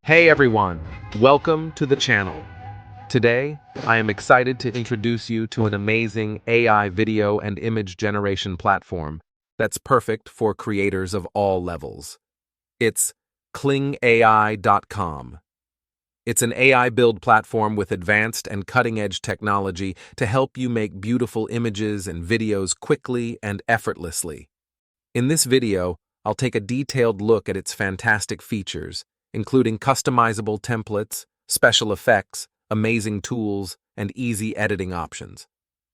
Hey everyone, welcome to the channel. Today, I am excited to introduce you to an amazing AI video and image generation platform that's perfect for creators of all levels. It's KlingAI.com. It's an AI build platform with advanced and cutting-edge technology to help you make beautiful images and videos quickly and effortlessly. In this video, I'll take a detailed look at its fantastic features, including customizable templates, special effects, amazing tools, and easy editing options.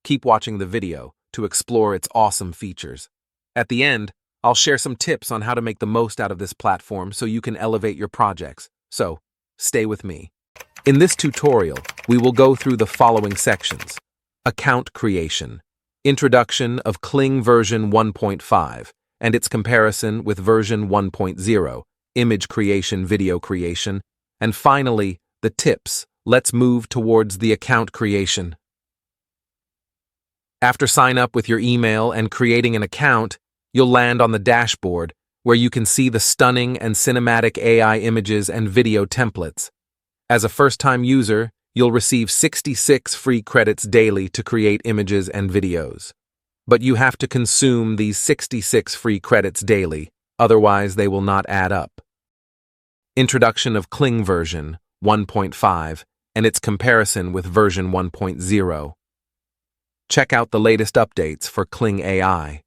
Keep watching the video to explore its awesome features. At the end, I'll share some tips on how to make the most out of this platform so you can elevate your projects. So, stay with me. In this tutorial, we will go through the following sections: account creation, introduction of Kling version 1.5, and its comparison with version 1.0, image creation, video creation, and finally, the tips. Let's move towards the account creation. After sign up with your email and creating an account, you'll land on the dashboard where you can see the stunning and cinematic AI images and video templates. As a first-time user, you'll receive 66 free credits daily to create images and videos. But you have to consume these 66 free credits daily, otherwise they will not add up. Introduction of Kling version 1.5 and its comparison with version 1.0. Check out the latest updates for Kling AI.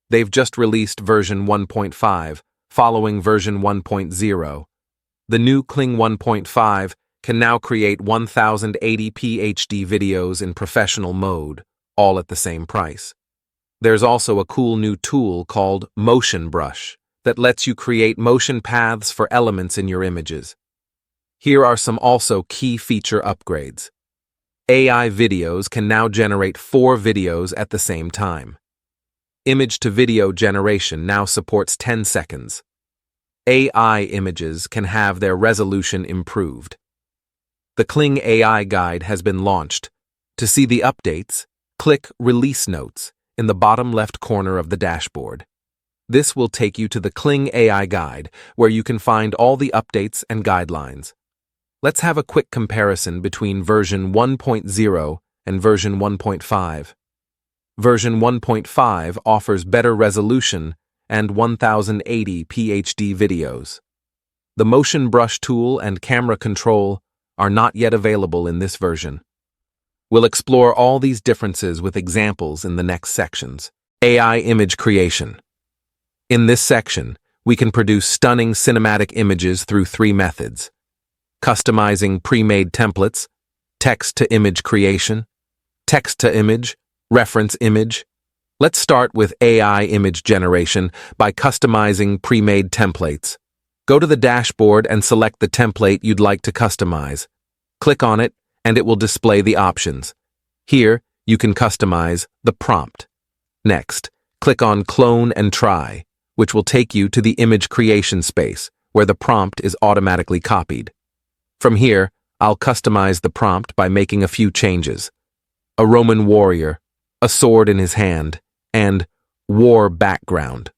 They've just released version 1.5, following version 1.0. The new Kling 1.5 can now create 1080p HD videos in professional mode, all at the same price. There's also a cool new tool called Motion Brush that lets you create motion paths for elements in your images. Here are some also key feature upgrades. AI videos can now generate 4 videos at the same time. Image-to-video generation now supports 10 seconds. AI images can have their resolution improved. The Kling AI guide has been launched. To see the updates, click Release Notes in the bottom left corner of the dashboard. This will take you to the Kling AI guide, where you can find all the updates and guidelines. Let's have a quick comparison between version 1.0 and version 1.5. Version 1.5 offers better resolution and 1080p HD videos. The motion brush tool and camera control are not yet available in this version. We'll explore all these differences with examples in the next sections. AI image creation. In this section, we can produce stunning cinematic images through 3 methods: customizing pre-made templates, text-to-image creation, text-to-image, reference image. Let's start with AI image generation by customizing pre-made templates. Go to the dashboard and select the template you'd like to customize. Click on it, and it will display the options. Here, you can customize the prompt. Next, click on Clone and Try, which will take you to the image creation space, where the prompt is automatically copied. From here, I'll customize the prompt by making a few changes: a Roman warrior, a sword in his hand, and war background.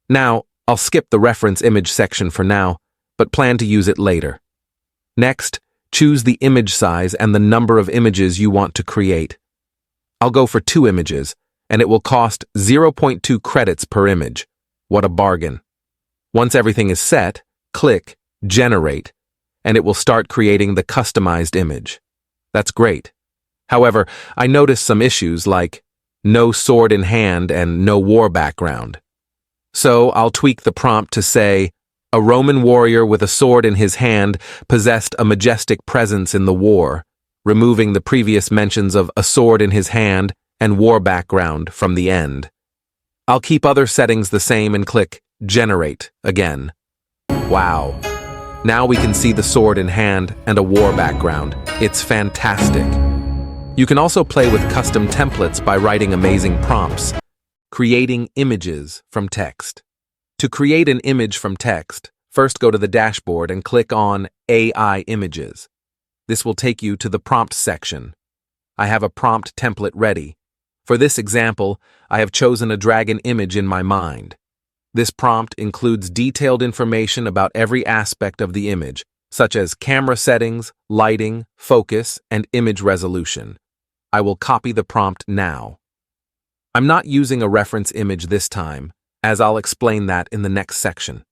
Now, I'll skip the reference image section for now, but plan to use it later. Next, choose the image size and the number of images you want to create. I'll go for 2 images, and it will cost 0.2 credits per image. What a bargain. Once everything is set, click Generate, and it will start creating the customized image. That's great. However, I noticed some issues like no sword in hand and no war background. So I'll tweak the prompt to say, a Roman warrior with a sword in his hand possessed a majestic presence in the war, removing the previous mentions of a sword in his hand and war background from the end. I'll keep other settings the same and click Generate again. Wow. Now we can see the sword in hand and a war background. It's fantastic. You can also play with custom templates by writing amazing prompts. Creating images from text. To create an image from text, first go to the dashboard and click on AI Images. This will take you to the prompt section. I have a prompt template ready. For this example, I have chosen a dragon image in my mind. This prompt includes detailed information about every aspect of the image, such as camera settings, lighting, focus, and image resolution. I will copy the prompt now. I'm not using a reference image this time, as I'll explain that in the next section.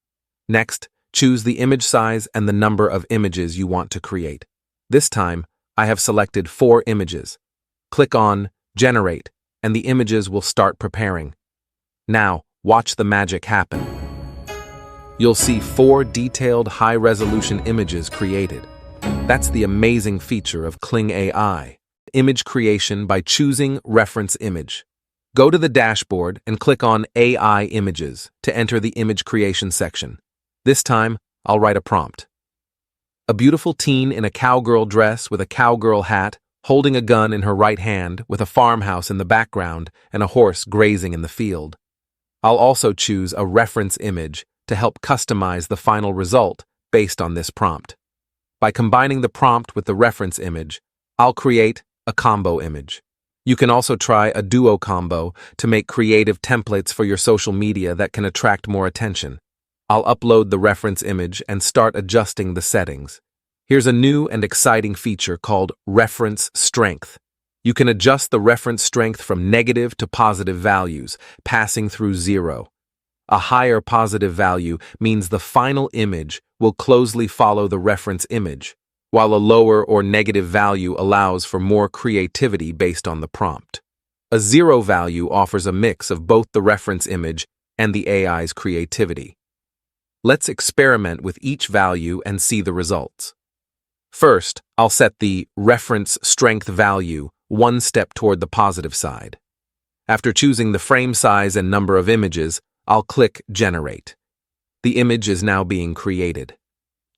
Next, choose the image size and the number of images you want to create. This time, I have selected 4 images. Click on Generate, and the images will start preparing. Now, watch the magic happen. You'll see 4 detailed high-resolution images created. That's the amazing feature of KLING AI. Image creation by choosing Reference Image. Go to the dashboard and click on AI Images to enter the image creation section. This time, I'll write a prompt. A beautiful teen in a cowgirl dress with a cowgirl hat, holding a gun in her right hand with a farmhouse in the background and a horse grazing in the field. I'll also choose a reference image to help customize the final result based on this prompt. By combining the prompt with the reference image, I'll create a combo image. You can also try a duo combo to make creative templates for your social media that can attract more attention. I'll upload the reference image and start adjusting the settings. Here's a new and exciting feature called Reference Strength. You can adjust the reference strength from negative to positive values, passing through 0. A higher positive value means the final image will closely follow the reference image, while a lower or negative value allows for more creativity based on the prompt. A 0 value offers a mix of both the reference image and the AI's creativity. Let's experiment with each value and see the results. First, I'll set the reference strength value 1 step toward the positive side. After choosing the frame size and number of images, I'll click Generate. The image is now being created.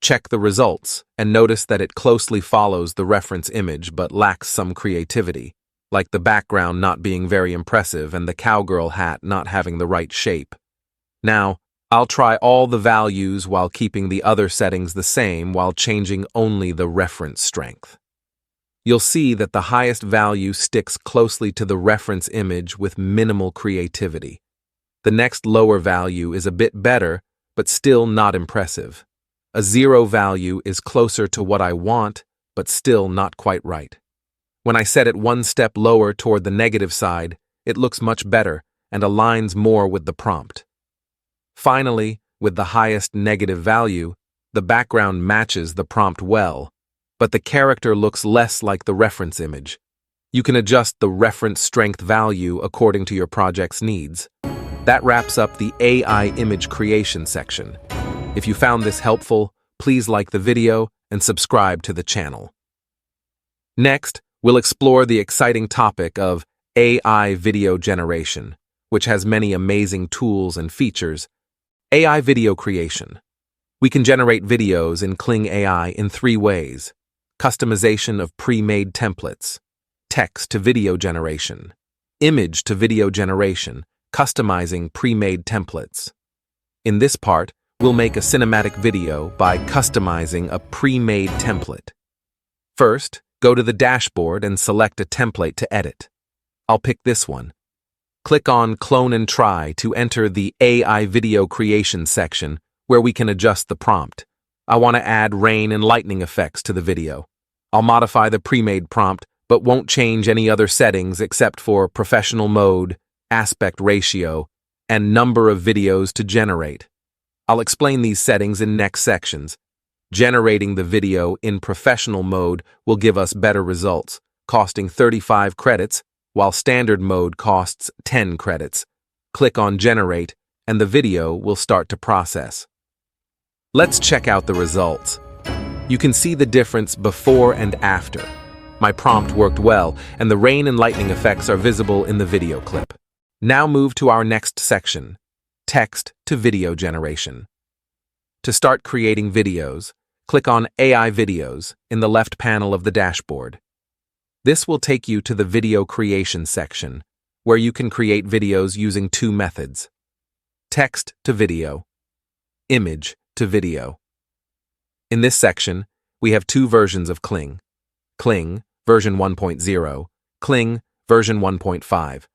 Check the results and notice that it closely follows the reference image but lacks some creativity, like the background not being very impressive and the cowgirl hat not having the right shape. Now, I'll try all the values while keeping the other settings the same while changing only the reference strength. You'll see that the highest value sticks closely to the reference image with minimal creativity. The next lower value is a bit better, but still not impressive. A 0 value is closer to what I want, but still not quite right. When I set it 1 step lower toward the negative side, it looks much better and aligns more with the prompt. Finally, with the highest negative value, the background matches the prompt well, but the character looks less like the reference image. You can adjust the reference strength value according to your project's needs. That wraps up the AI image creation section. If you found this helpful, please like the video and subscribe to the channel. Next, we'll explore the exciting topic of AI video generation, which has many amazing tools and features. AI video creation. We can generate videos in KLING AI in 3 ways: customization of pre-made templates, text-to-video generation, image-to-video generation, customizing pre-made templates. In this part, we'll make a cinematic video by customizing a pre-made template. First, go to the dashboard and select a template to edit. I'll pick this one. Click on Clone and Try to enter the AI video creation section where we can adjust the prompt. I want to add rain and lightning effects to the video. I'll modify the pre-made prompt, but won't change any other settings except for professional mode, aspect ratio, and number of videos to generate. I'll explain these settings in next sections. Generating the video in professional mode will give us better results, costing 35 credits, while standard mode costs 10 credits. Click on Generate, and the video will start to process. Let's check out the results. You can see the difference before and after. My prompt worked well, and the rain and lightning effects are visible in the video clip. Now move to our next section, text-to-video generation. To start creating videos, click on AI Videos in the left panel of the dashboard. This will take you to the video creation section, where you can create videos using 2 methods: text-to-video, image-to-video. In this section, we have 2 versions of KLING: KLING version 1.0, KLING version 1.5.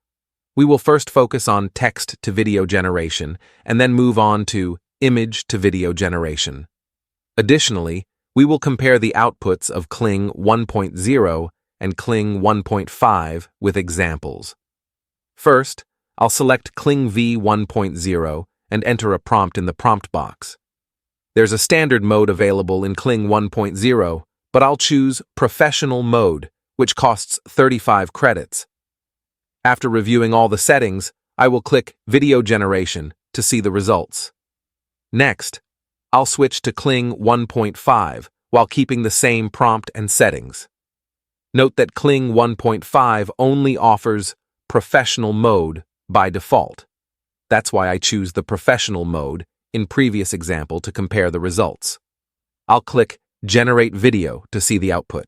We will first focus on text-to-video generation and then move on to image-to-video generation. Additionally, we will compare the outputs of KLING 1.0 and KLING 1.5 with examples. First, I'll select KLING V 1.0 and enter a prompt in the prompt box. There's a standard mode available in KLING 1.0, but I'll choose Professional Mode, which costs 35 credits. After reviewing all the settings, I will click Video Generation to see the results. Next, I'll switch to KLING 1.5 while keeping the same prompt and settings. Note that KLING 1.5 only offers Professional Mode by default. That's why I choose the Professional Mode in previous example to compare the results. I'll click Generate Video to see the output.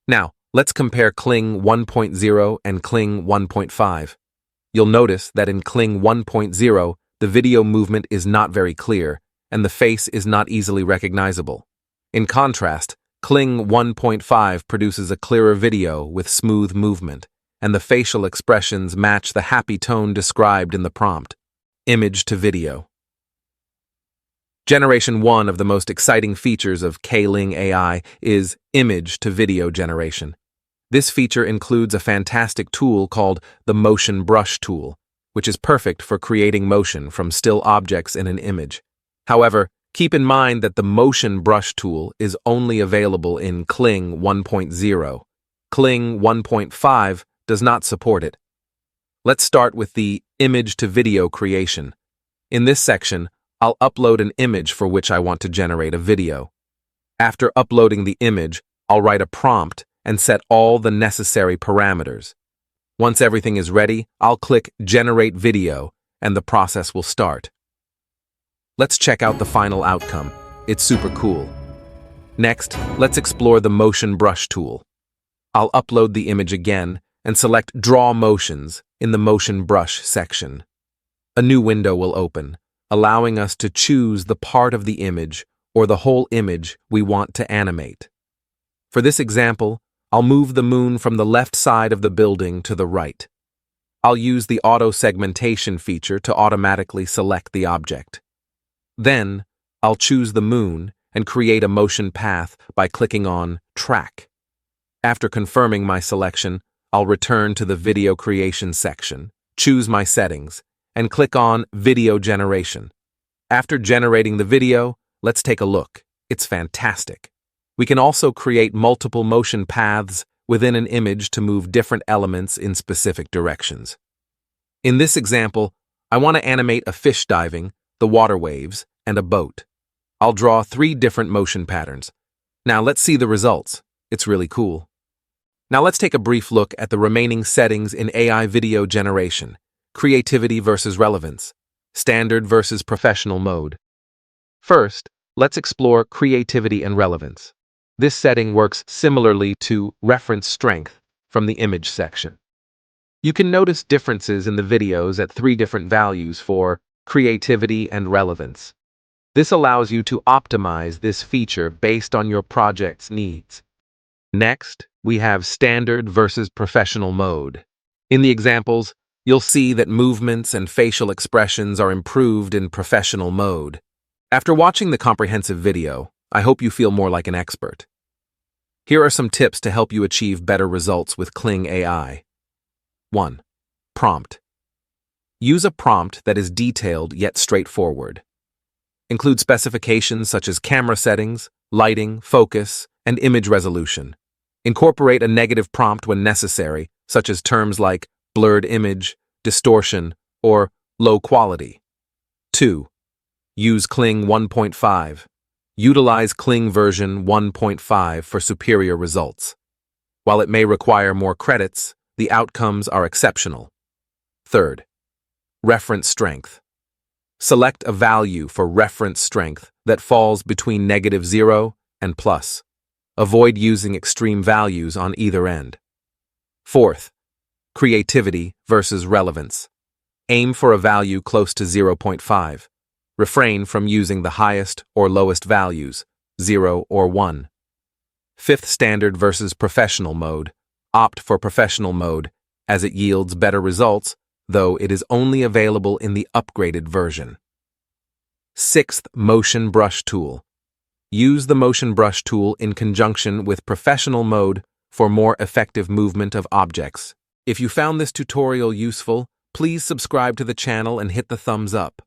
Now, let's compare KLING 1.0 and KLING 1.5. You'll notice that in KLING 1.0, the video movement is not very clear, and the face is not easily recognizable. In contrast, KLING 1.5 produces a clearer video with smooth movement, and the facial expressions match the happy tone described in the prompt. Image to video. Generation 1 of the most exciting features of KLING AI is image to video generation. This feature includes a fantastic tool called the Motion Brush tool, which is perfect for creating motion from still objects in an image. However, keep in mind that the Motion Brush tool is only available in KLING 1.0. KLING 1.5 does not support it. Let's start with the image to video creation. In this section, I'll upload an image for which I want to generate a video. After uploading the image, I'll write a prompt and set all the necessary parameters. Once everything is ready, I'll click Generate Video and the process will start. Let's check out the final outcome. It's super cool. Next, let's explore the Motion Brush tool. I'll upload the image again and select Draw Motions in the Motion Brush section. A new window will open, allowing us to choose the part of the image or the whole image we want to animate. For this example, I'll move the moon from the left side of the building to the right. I'll use the auto segmentation feature to automatically select the object. Then, I'll choose the moon and create a motion path by clicking on Track. After confirming my selection, I'll return to the Video Creation section, choose my settings, and click on Video Generation. After generating the video, let's take a look. It's fantastic. We can also create multiple motion paths within an image to move different elements in specific directions. In this example, I want to animate a fish diving, the water waves, and a boat. I'll draw 3 different motion patterns. Now let's see the results. It's really cool. Now let's take a brief look at the remaining settings in AI video generation. Creativity versus relevance, standard versus professional mode. First, let's explore creativity and relevance. This setting works similarly to reference strength from the image section. You can notice differences in the videos at 3 different values for creativity and relevance. This allows you to optimize this feature based on your project's needs. Next, we have standard versus professional mode. In the examples, you'll see that movements and facial expressions are improved in professional mode. After watching the comprehensive video, I hope you feel more like an expert. Here are some tips to help you achieve better results with KLING AI. 1. Prompt. Use a prompt that is detailed yet straightforward. Include specifications such as camera settings, lighting, focus, and image resolution. Incorporate a negative prompt when necessary, such as terms like blurred image, distortion, or low quality. 2. Use KLING 1.5. Utilize KLING version 1.5 for superior results. While it may require more credits, the outcomes are exceptional. 3rd. Reference strength. Select a value for reference strength that falls between -0 and plus. Avoid using extreme values on either end. 4th. Creativity versus relevance. Aim for a value close to 0.5. Refrain from using the highest or lowest values, 0 or 1. 5th, standard versus professional mode. Opt for professional mode, as it yields better results though it is only available in the upgraded version. Sixth, Motion Brush Tool. Use the Motion Brush tool in conjunction with Professional mode for more effective movement of objects. If you found this tutorial useful, please subscribe to the channel and hit the thumbs up.